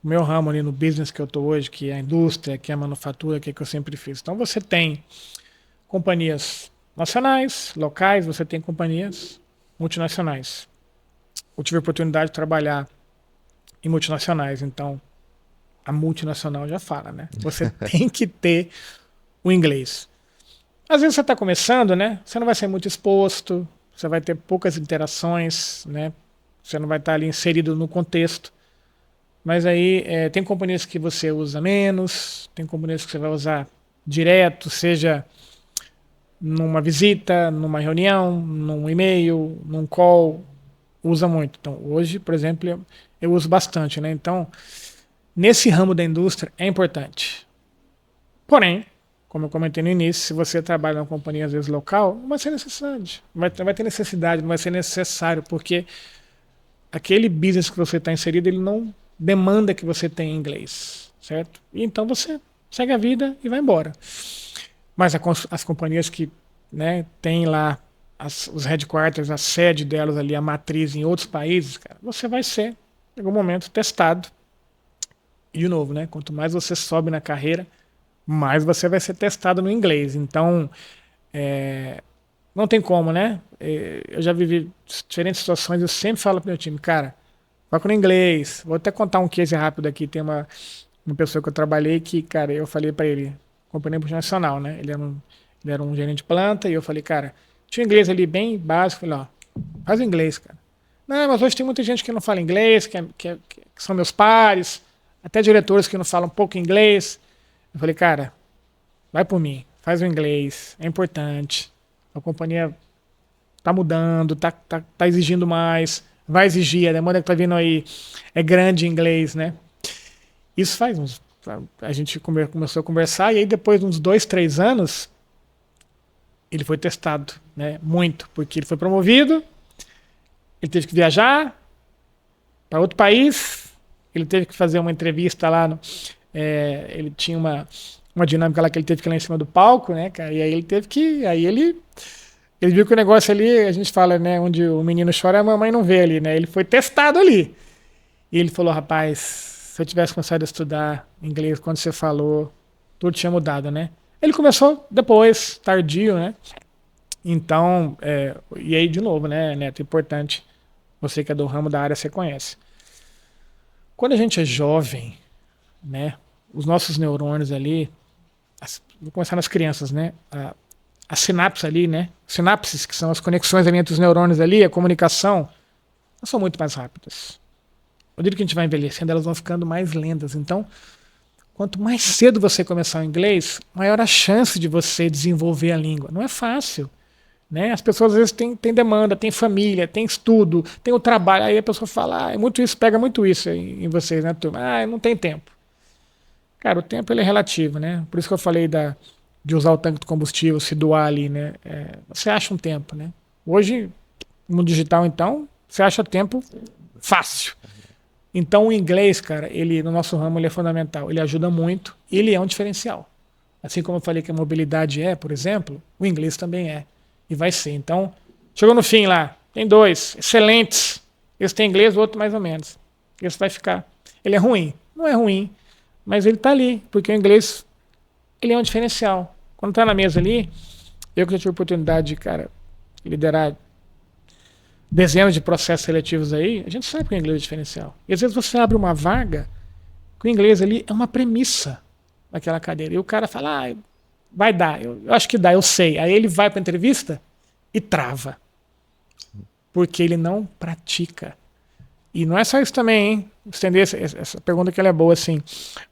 meu ramo ali no business que eu estou hoje, que é a indústria, que é a manufatura, que eu sempre fiz. Então você tem companhias nacionais, locais, você tem companhias multinacionais. Eu tive a oportunidade de trabalhar em multinacionais, então a multinacional já fala, né? Você tem que ter o inglês. Às vezes você está começando, né? Você não vai ser muito exposto, você vai ter poucas interações, né? Você não vai estar ali inserido no contexto. Mas aí tem companhias que você usa menos, tem companhias que você vai usar direto, seja numa visita, numa reunião, num e-mail, num call, usa muito. Então, hoje, por exemplo, eu uso bastante, né? Então, nesse ramo da indústria é importante. Porém, como eu comentei no início, se você trabalha numa companhia às vezes local, não vai ser necessário. Vai ter necessidade, não vai ser necessário, porque aquele business que você está inserido, ele não demanda que você tenha inglês, certo? E então você segue a vida e vai embora. Mas as companhias que, né, têm lá os headquarters, a sede delas ali, a matriz em outros países, cara, você vai ser, em algum momento, testado. E, de novo, né, quanto mais você sobe na carreira, mais você vai ser testado no inglês. Então, não tem como, né? Eu já vivi diferentes situações, eu sempre falo pro meu time, cara, foca no inglês. Vou até contar um case rápido aqui. Tem uma pessoa que eu trabalhei que, cara, eu falei para ele, companhia multinacional, né? Ele era um gerente de planta, e eu falei, cara, tinha um inglês ali bem básico. Falei, ó, faz o inglês, cara. Não, mas hoje tem muita gente que não fala inglês, que são meus pares, até diretores que não falam pouco inglês. Eu falei, cara, vai por mim, faz o inglês, é importante. A companhia tá mudando, tá exigindo mais, vai exigir, a demanda que tá vindo aí é grande em inglês, né? Isso a gente começou a conversar, e aí depois de uns 2, 3 anos, ele foi testado, né? Muito, porque ele foi promovido, ele teve que viajar para outro país, ele teve que fazer uma entrevista lá, ele tinha uma dinâmica lá que ele teve que ir lá em cima do palco, né, cara? E aí ele viu que o negócio ali, a gente fala, né, onde o menino chora, a mamãe não vê ali, né? Ele foi testado ali. E ele falou, rapaz, se eu tivesse começado a estudar inglês quando você falou, tudo tinha mudado, né? Ele começou depois, tardio, né? Então, e aí de novo, né, Neto, importante, você que é do ramo da área, você conhece. Quando a gente é jovem, né, os nossos neurônios ali, vou começar nas crianças, né, as sinapses ali, né, sinapses, que são as conexões ali entre os neurônios ali, a comunicação, elas são muito mais rápidas. À medida que a gente vai envelhecendo, elas vão ficando mais lentas. Então, quanto mais cedo você começar o inglês, maior a chance de você desenvolver a língua. Não é fácil. Né? As pessoas às vezes têm demanda, têm família, têm estudo, têm o trabalho. Aí a pessoa fala, é muito isso, pega muito isso em vocês, né, turma? Não tem tempo. Cara, o tempo ele é relativo, né? Por isso que eu falei de usar o tanque de combustível, se doar ali, né? Você acha um tempo, né? Hoje, no digital, então, você acha tempo fácil. Então, o inglês, cara, ele no nosso ramo ele é fundamental. Ele ajuda muito, ele é um diferencial. Assim como eu falei que a mobilidade por exemplo, o inglês também é. E vai ser. Então, chegou no fim lá. Tem 2 excelentes. Esse tem inglês, o outro mais ou menos. Esse vai ficar. Ele é ruim? Não é ruim. Mas ele tá ali. Porque o inglês, ele é um diferencial. Quando tá na mesa ali, eu que já tive a oportunidade de, cara, liderar dezenas de processos seletivos aí, a gente sabe que o inglês é diferencial. E às vezes você abre uma vaga, que o inglês ali é uma premissa daquela cadeira. E o cara fala, vai dar, eu acho que dá, eu sei. Aí ele vai para a entrevista e trava. Porque ele não pratica. E não é só isso também, hein? Estender essa pergunta que ela é boa, assim.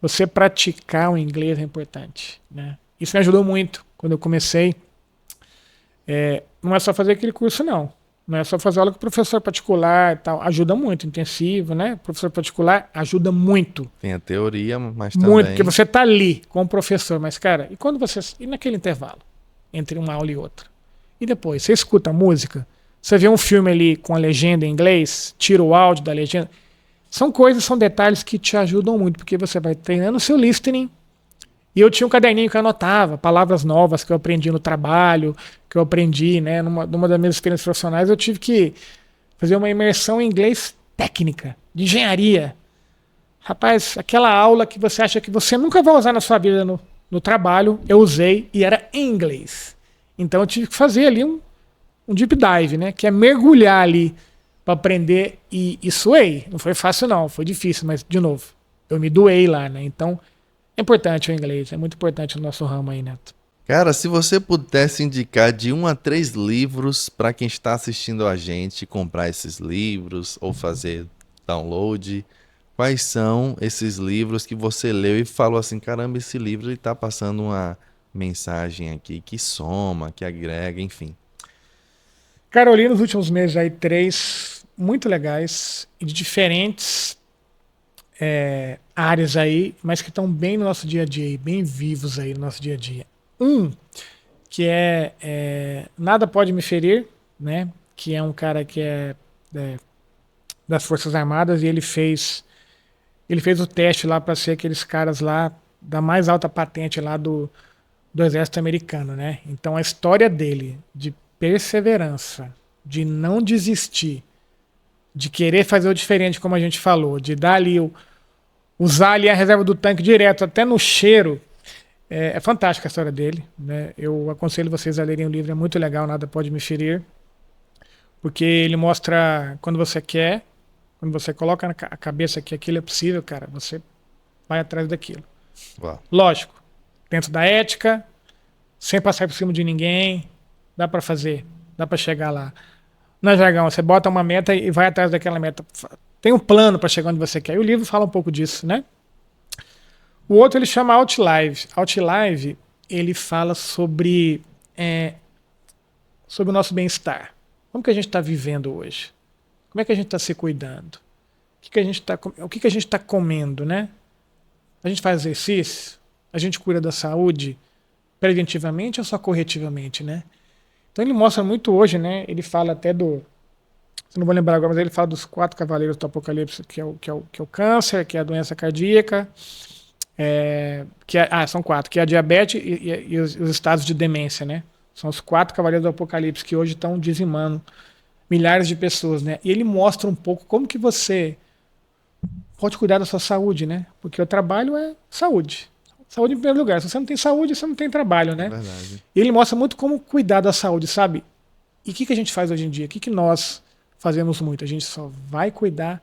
Você praticar o inglês é importante. Né? Isso me ajudou muito quando eu comecei. Não é só fazer aquele curso, não. Não é só fazer aula com professor particular e tal. Ajuda muito, intensivo, né? Professor particular ajuda muito. Tem a teoria, mas muito, também... porque você tá ali com o professor. Mas, cara, e quando você... E naquele intervalo? Entre uma aula e outra? E depois, você escuta a música? Você vê um filme ali com a legenda em inglês? Tira o áudio da legenda? São coisas, são detalhes que te ajudam muito, porque você vai treinando o seu listening. E eu tinha um caderninho que eu anotava palavras novas que eu aprendi no trabalho, que eu aprendi, né? Numa das minhas experiências profissionais, eu tive que fazer uma imersão em inglês técnica, de engenharia. Rapaz, aquela aula que você acha que você nunca vai usar na sua vida no trabalho, eu usei e era em inglês. Então eu tive que fazer ali um deep dive, né? Que é mergulhar ali para aprender e suei. Não foi fácil não, foi difícil, mas de novo, eu me doei lá, né? Então é importante o inglês, é muito importante no nosso ramo aí, Neto. Cara, se você pudesse indicar de 1 a 3 livros para quem está assistindo a gente comprar esses livros ou fazer download, quais são esses livros que você leu e falou assim, caramba, esse livro está passando uma mensagem aqui que soma, que agrega, enfim. Cara, eu li nos últimos meses aí 3 muito legais e de diferentes áreas aí, mas que estão bem no nosso dia a dia, bem vivos aí no nosso dia a dia. Que Nada Pode Me Ferir, né? Que é um cara que é das Forças Armadas e ele fez o teste lá para ser aqueles caras lá da mais alta patente lá do Exército Americano, né? Então a história dele de perseverança, de não desistir, de querer fazer o diferente, como a gente falou, de dar ali usar ali a reserva do tanque direto até no cheiro. É fantástica a história dele, né? Eu aconselho vocês a lerem o livro, é muito legal, Nada Pode Me Ferir, porque ele mostra quando você quer, quando você coloca na cabeça que aquilo é possível, cara, você vai atrás daquilo. Uau. Lógico, dentro da ética, sem passar por cima de ninguém, dá para fazer, dá para chegar lá. Não é jargão, você bota uma meta e vai atrás daquela meta. Tem um plano para chegar onde você quer. E o livro fala um pouco disso, né? O outro ele chama Outlive. Outlive, ele fala sobre o nosso bem-estar. Como que a gente está vivendo hoje? Como é que a gente está se cuidando? O que a gente está comendo, né? A gente faz exercício? A gente cuida da saúde preventivamente ou só corretivamente, né? Então ele mostra muito hoje, né? Ele fala até eu não vou lembrar agora, mas ele fala dos 4 cavaleiros do Apocalipse, que é o câncer, que é a doença cardíaca, são 4, que é a diabetes e os estados de demência, né? São os 4 cavaleiros do Apocalipse que hoje estão dizimando milhares de pessoas, né? E ele mostra um pouco como que você pode cuidar da sua saúde, né? Porque o trabalho é saúde. Saúde em primeiro lugar. Se você não tem saúde, você não tem trabalho, É né? verdade. E ele mostra muito como cuidar da saúde, sabe? E o que a gente faz hoje em dia? O que nós fazemos muito? A gente só vai cuidar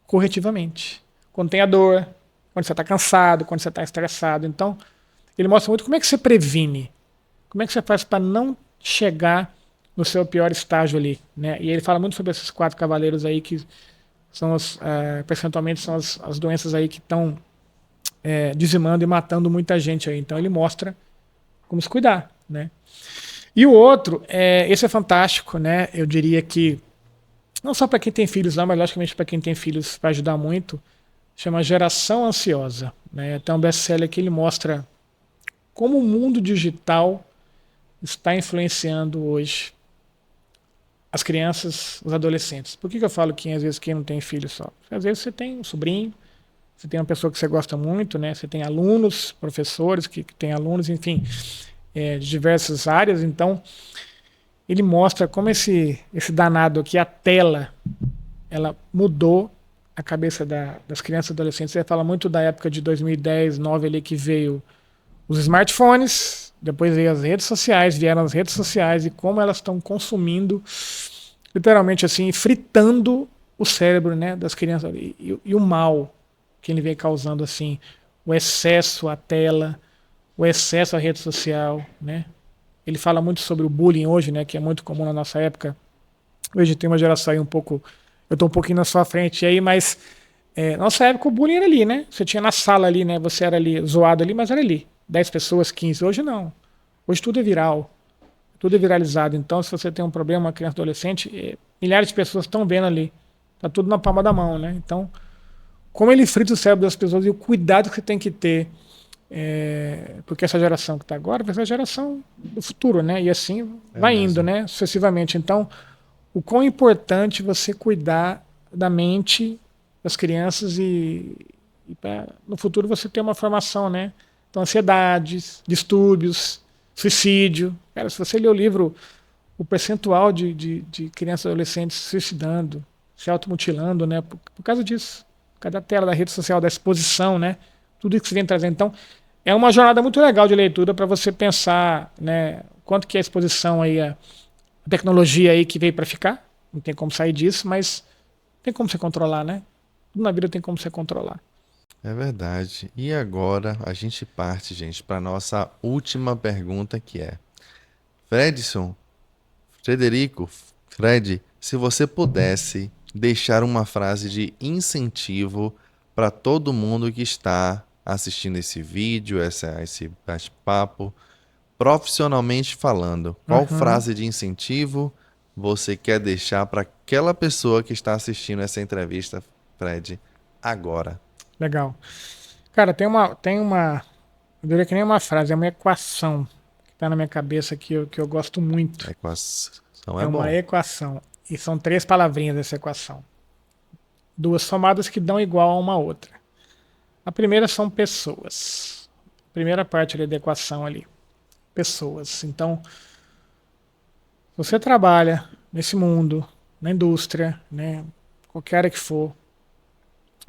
corretivamente. Quando tem a dor, quando você está cansado, quando você está estressado. Então, ele mostra muito como é que você previne. Como é que você faz para não chegar no seu pior estágio ali, né? E ele fala muito sobre esses 4 cavaleiros aí que são percentualmente são as doenças aí que estão dizimando e matando muita gente aí. Então ele mostra como se cuidar, né? E o outro, esse é fantástico, né? Eu diria que não só para quem tem filhos, não, mas logicamente para quem tem filhos vai ajudar muito. Chama Geração Ansiosa, né? Tem um best-seller que ele mostra como o mundo digital está influenciando hoje as crianças, os adolescentes. Por que eu falo que às vezes quem não tem filho só? Porque às vezes você tem um sobrinho, você tem uma pessoa que você gosta muito, né? Você tem alunos, professores que têm alunos, enfim, de diversas áreas. Então, ele mostra como esse danado aqui, a tela, ela mudou a cabeça das crianças e adolescentes. Ele fala muito da época de 2010, 2009 ali que veio os smartphones, depois veio as redes sociais, vieram as redes sociais e como elas estão consumindo, literalmente assim, fritando o cérebro, né, das crianças e o mal que ele vem causando assim, o excesso à tela, o excesso à rede social, né? Ele fala muito sobre o bullying hoje, né, que é muito comum na nossa época. Hoje tem uma geração aí um pouco, eu estou um pouquinho na sua frente aí, mas nossa época o bullying era ali, né? Você tinha na sala ali, né? Você era ali zoado ali, mas era ali. 10 pessoas, 15. Hoje não. Hoje tudo é viral. Tudo é viralizado. Então, se você tem um problema, uma criança, adolescente, milhares de pessoas estão vendo ali. Tá tudo na palma da mão, né? Então, como ele frita o cérebro das pessoas e o cuidado que você tem que ter, porque essa geração que está agora vai ser a geração do futuro, né? E assim vai indo, né? Sucessivamente. Então, o quão importante você cuidar da mente das crianças e no futuro você ter uma formação, né? Então, ansiedades, distúrbios, suicídio. Cara, se você ler o livro, o percentual de crianças e adolescentes se suicidando, se automutilando, né? Por causa disso. Por causa da tela, da rede social, da exposição, né? Tudo isso que você vem trazendo. Então, é uma jornada muito legal de leitura para você pensar, né? Quanto que a exposição aí, a tecnologia aí que veio para ficar. Não tem como sair disso, mas tem como você controlar, né? Tudo na vida tem como você controlar. É verdade. E agora a gente parte, gente, para nossa última pergunta que é: Fredson, Frederico, Fred, se você pudesse deixar uma frase de incentivo para todo mundo que está assistindo esse vídeo, esse bate-papo, profissionalmente falando, qual Uhum. frase de incentivo você quer deixar para aquela pessoa que está assistindo essa entrevista, Fred, agora? Legal. Cara, eu diria que nem uma frase, é uma equação que está na minha cabeça que eu gosto muito. A equação É é uma bom. equação. E são 3 palavrinhas essa equação. 2 somadas que dão igual a uma outra. A primeira são pessoas. A primeira parte ali da equação ali. Pessoas. Então, se você trabalha nesse mundo, na indústria, né, qualquer área que for,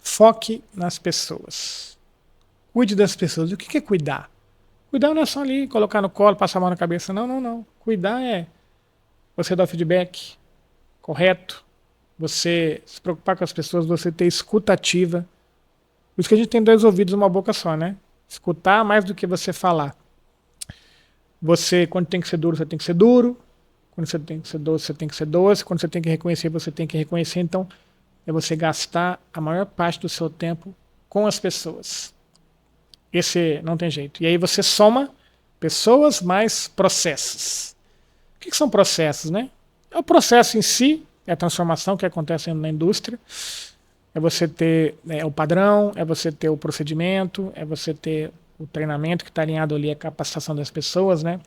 foque nas pessoas. Cuide das pessoas. O que é cuidar? Cuidar não é só ali, colocar no colo, passar a mão na cabeça. Não, não, não. Cuidar é você dar o feedback correto, você se preocupar com as pessoas, você ter escuta ativa. Por isso que a gente tem 2 ouvidos e uma boca só, né? Escutar mais do que você falar. Você, quando tem que ser duro, você tem que ser duro. Quando você tem que ser doce, você tem que ser doce. Quando você tem que reconhecer, você tem que reconhecer. Então, é você gastar a maior parte do seu tempo com as pessoas. Esse não tem jeito. E aí você soma pessoas mais processos. O que são processos, né? É o processo em si, é a transformação que acontece na indústria. É você ter o padrão, é você ter o procedimento, é você ter o treinamento que está alinhado ali à capacitação das pessoas, né?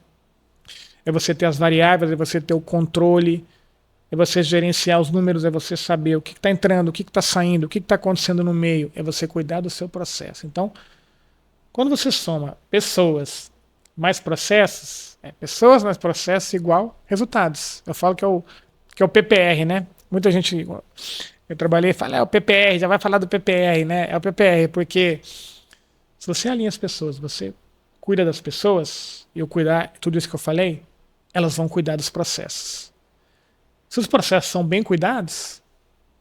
É você ter as variáveis, é você ter o controle, é você gerenciar os números, é você saber o que está entrando, o que está saindo, o que está acontecendo no meio, é você cuidar do seu processo. Então, quando você soma pessoas mais processos igual resultados. Eu falo que é o PPR, né? Muita gente, eu trabalhei e fala, é o PPR, já vai falar do PPR, né? É o PPR, porque se Se você alinha as pessoas, você cuida das pessoas, e eu cuidar tudo isso que eu falei, elas vão cuidar dos processos. Se os processos são bem cuidados,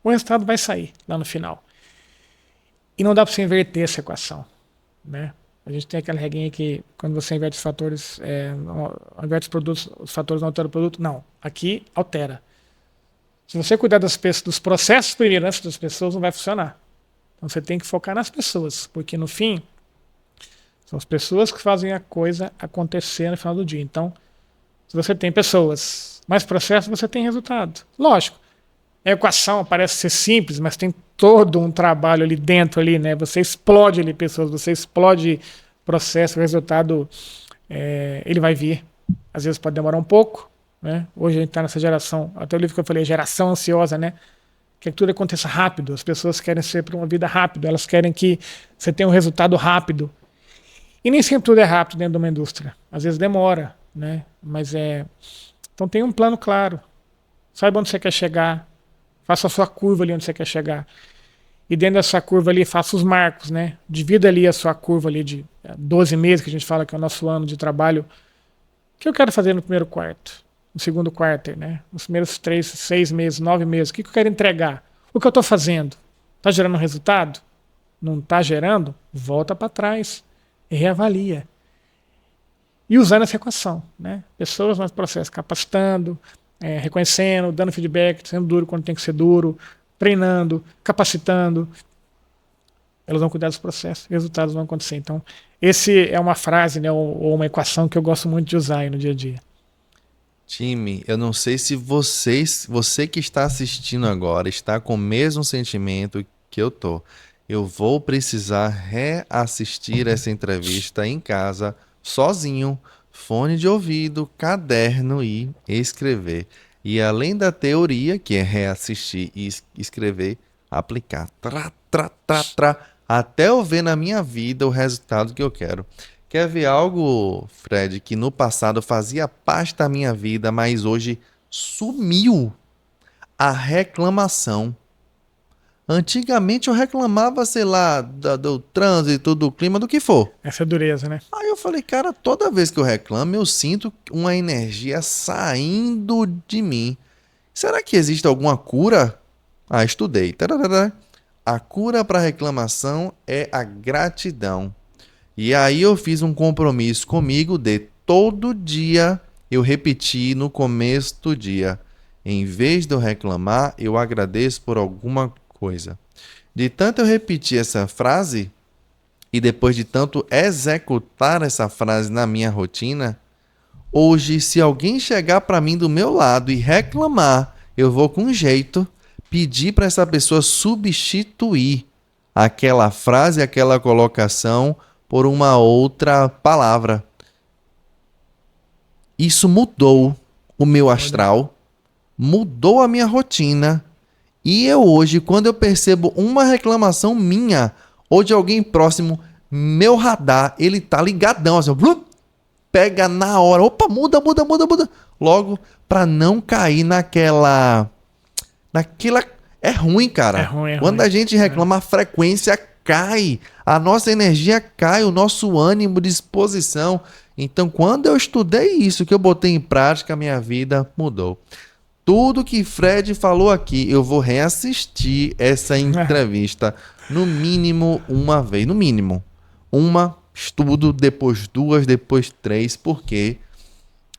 o resultado vai sair lá no final. E não dá para você inverter essa equação, né? A gente tem aquela regrinha que quando você inverte os fatores, inverte os produtos, os fatores não alteram o produto. Não, aqui altera. Se você cuidar dos processos primeiro antes das pessoas, não vai funcionar. Então você tem que focar nas pessoas, porque no fim, são as pessoas que fazem a coisa acontecer no final do dia. Então, se você tem pessoas, mais processos, você tem resultado. Lógico, a equação parece ser simples, mas tem todo um trabalho ali dentro, ali, né? Você explode ali pessoas, você explode processo, o resultado ele vai vir. Às vezes pode demorar um pouco, né? Hoje a gente está nessa geração, até o livro que eu falei, geração ansiosa, né? Quer que tudo aconteça rápido, as pessoas querem ser para uma vida rápida, elas querem que você tenha um resultado rápido. E nem sempre tudo é rápido dentro de uma indústria. Às vezes demora, né? Mas então tem um plano claro. Saiba onde você quer chegar. Faça a sua curva ali onde você quer chegar. E dentro dessa curva ali, faça os marcos, né? Divida ali a sua curva ali de 12 meses, que a gente fala que é o nosso ano de trabalho. O que eu quero fazer no primeiro quarto? No segundo quarto, né? Nos primeiros 3, 6 meses, 9 meses. O que eu quero entregar? O que eu estou fazendo? Está gerando resultado? Não está gerando? Volta para trás. E reavalia. E usando essa equação, né? Pessoas no processo, capacitando, reconhecendo, dando feedback, sendo duro quando tem que ser duro, treinando, capacitando. Elas vão cuidar dos processos, resultados vão acontecer. Então, esse é uma frase, né, ou uma equação que eu gosto muito de usar aí no dia a dia. Time, eu não sei se você que está assistindo agora está com o mesmo sentimento que eu tô. Eu vou precisar reassistir essa entrevista em casa, sozinho, fone de ouvido, caderno e escrever. E além da teoria, que é reassistir e escrever, aplicar. Até eu ver na minha vida o resultado que eu quero. Quer ver algo, Fred, que no passado fazia parte da minha vida, mas hoje sumiu? A reclamação. Antigamente eu reclamava, sei lá, do trânsito, do clima, do que for. Essa é dureza, né? Aí eu falei, cara, toda vez que eu reclamo, eu sinto uma energia saindo de mim. Será que existe alguma cura? Ah, estudei. Tararara. A cura para reclamação é a gratidão. E aí eu fiz um compromisso comigo de todo dia eu repetir no começo do dia. Em vez de eu reclamar, eu agradeço por alguma coisa. De tanto eu repetir essa frase e depois de tanto executar essa frase na minha rotina, hoje se alguém chegar para mim do meu lado e reclamar, eu vou com jeito pedir para essa pessoa substituir aquela frase, aquela colocação por uma outra palavra. Isso mudou o meu astral, mudou a minha rotina. E eu hoje, quando eu percebo uma reclamação minha ou de alguém próximo, meu radar, ele tá ligadão, assim, pega na hora, opa, muda. Logo, para não cair naquela... É ruim, cara. É ruim. Quando a gente reclama, a frequência cai, a nossa energia cai, o nosso ânimo, disposição. Então, quando eu estudei isso, que eu botei em prática, a minha vida mudou. Tudo que Fred falou aqui, eu vou reassistir essa entrevista no mínimo uma vez. No mínimo. Uma, estudo, depois 2, depois 3, porque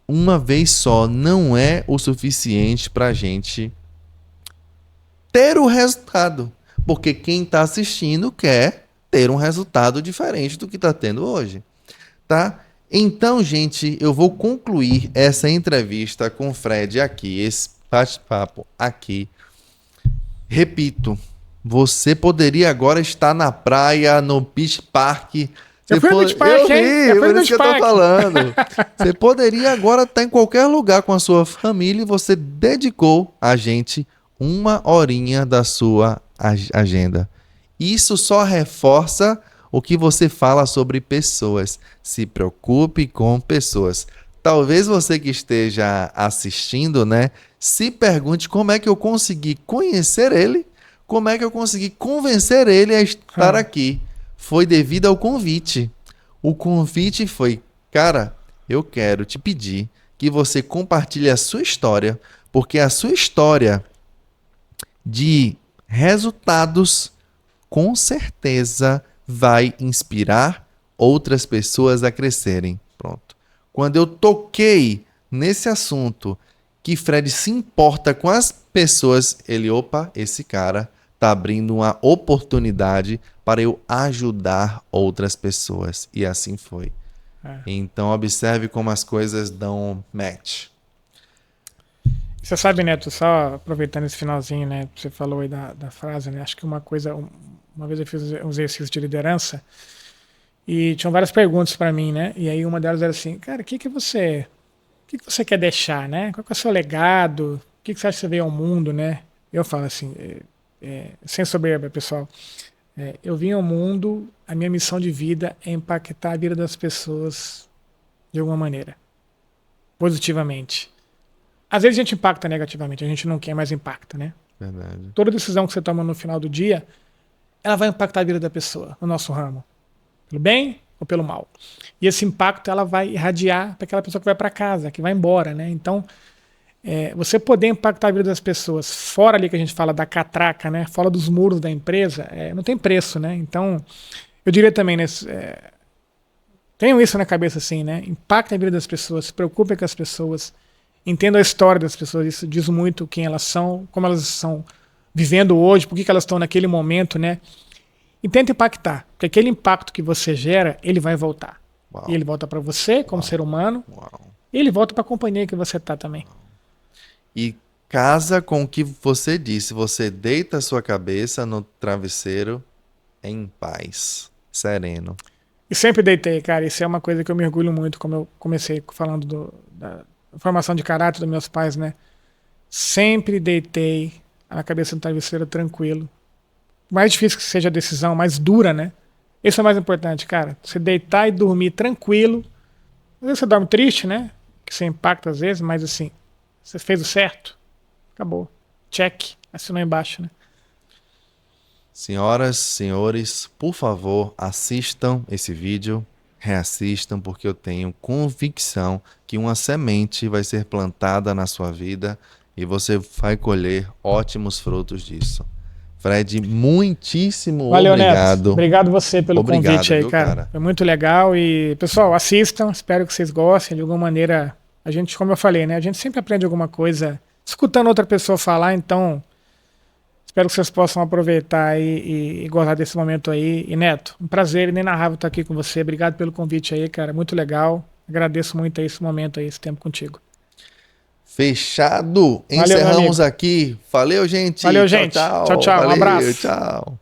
uma vez só não é o suficiente para a gente ter o resultado. Porque quem está assistindo quer ter um resultado diferente do que está tendo hoje. Tá? Então, gente, eu vou concluir essa entrevista com o Fred aqui, esse bate-papo aqui. Repito, você poderia agora estar na praia, no Beach Park. Eu fui no Beach Park, hein? Eu por isso que eu tô falando. Você poderia agora estar em qualquer lugar com a sua família e você dedicou a gente uma horinha da sua agenda. Isso só reforça o que você fala sobre pessoas. Se preocupe com pessoas. Talvez você que esteja assistindo, né, se pergunte como é que eu consegui conhecer ele, como é que eu consegui convencer ele a estar aqui. foi devido ao convite. O convite foi, cara, eu quero te pedir que você compartilhe a sua história, porque a sua história de resultados com certeza vai inspirar outras pessoas a crescerem. Pronto. Quando eu toquei nesse assunto que Fred se importa com as pessoas, opa, esse cara tá abrindo uma oportunidade para eu ajudar outras pessoas. E assim foi. Então observe como as coisas dão match. Você sabe, Neto, só aproveitando esse finalzinho, né? Você falou aí da frase, né? Acho que uma vez eu fiz um exercício de liderança e tinham várias perguntas para mim, né? E aí uma delas era assim, cara, o que você quer deixar, né? Qual que é o seu legado? O que você acha que você veio ao mundo, né? Eu falo assim, sem soberba, pessoal. Eu vim ao mundo, a minha missão de vida é impactar a vida das pessoas de alguma maneira, positivamente. Às vezes a gente impacta negativamente, a gente não quer, mas impacta, né? Verdade. Toda decisão que você toma no final do dia, ela vai impactar a vida da pessoa, no nosso ramo. Pelo bem ou pelo mal. E esse impacto ela vai irradiar para aquela pessoa que vai para casa, que vai embora, né? Então, você poder impactar a vida das pessoas, fora ali que a gente fala da catraca, né? Fora dos muros da empresa, não tem preço, né? Então, eu diria também, tenham isso na cabeça assim, né? Impacta a vida das pessoas, se preocupem com as pessoas, entendam a história das pessoas, isso diz muito quem elas são, como elas estão vivendo hoje, por que elas estão naquele momento, né? E tenta impactar, porque aquele impacto que você gera, ele vai voltar. Uau. E ele volta para você, como ser humano, Uau. e ele volta para a companhia que você tá também. E casa com o que você disse. Você deita a sua cabeça no travesseiro em paz, sereno. E sempre deitei, cara. Isso é uma coisa que eu me orgulho muito, como eu comecei falando da formação de caráter dos meus pais, né? Sempre deitei a cabeça no travesseiro tranquilo. Mais difícil que seja a decisão, mais dura, né? Isso é o mais importante, cara. Você deitar e dormir tranquilo. Às vezes você dorme triste, né? Que você impacta às vezes, mas assim, você fez o certo. Acabou. Check. Assinou embaixo, né? Senhoras, senhores, por favor, assistam esse vídeo, reassistam, porque eu tenho convicção que uma semente vai ser plantada na sua vida e você vai colher ótimos frutos disso. Fred, muitíssimo Valeu, obrigado. Neto. Obrigado você pelo convite aí, viu, cara. Foi muito legal e, pessoal, assistam. Espero que vocês gostem. De alguma maneira, a gente, como eu falei, né? A gente sempre aprende alguma coisa escutando outra pessoa falar, então espero que vocês possam aproveitar e gostar desse momento aí. E, Neto, um prazer inenarrável estar aqui com você. Obrigado pelo convite aí, cara. Muito legal. Agradeço muito aí esse momento aí, esse tempo contigo. Fechado. Valeu, Encerramos aqui. Valeu, gente. Valeu, gente. Tchau, Tchau, tchau. Um Valeu, abraço. tchau.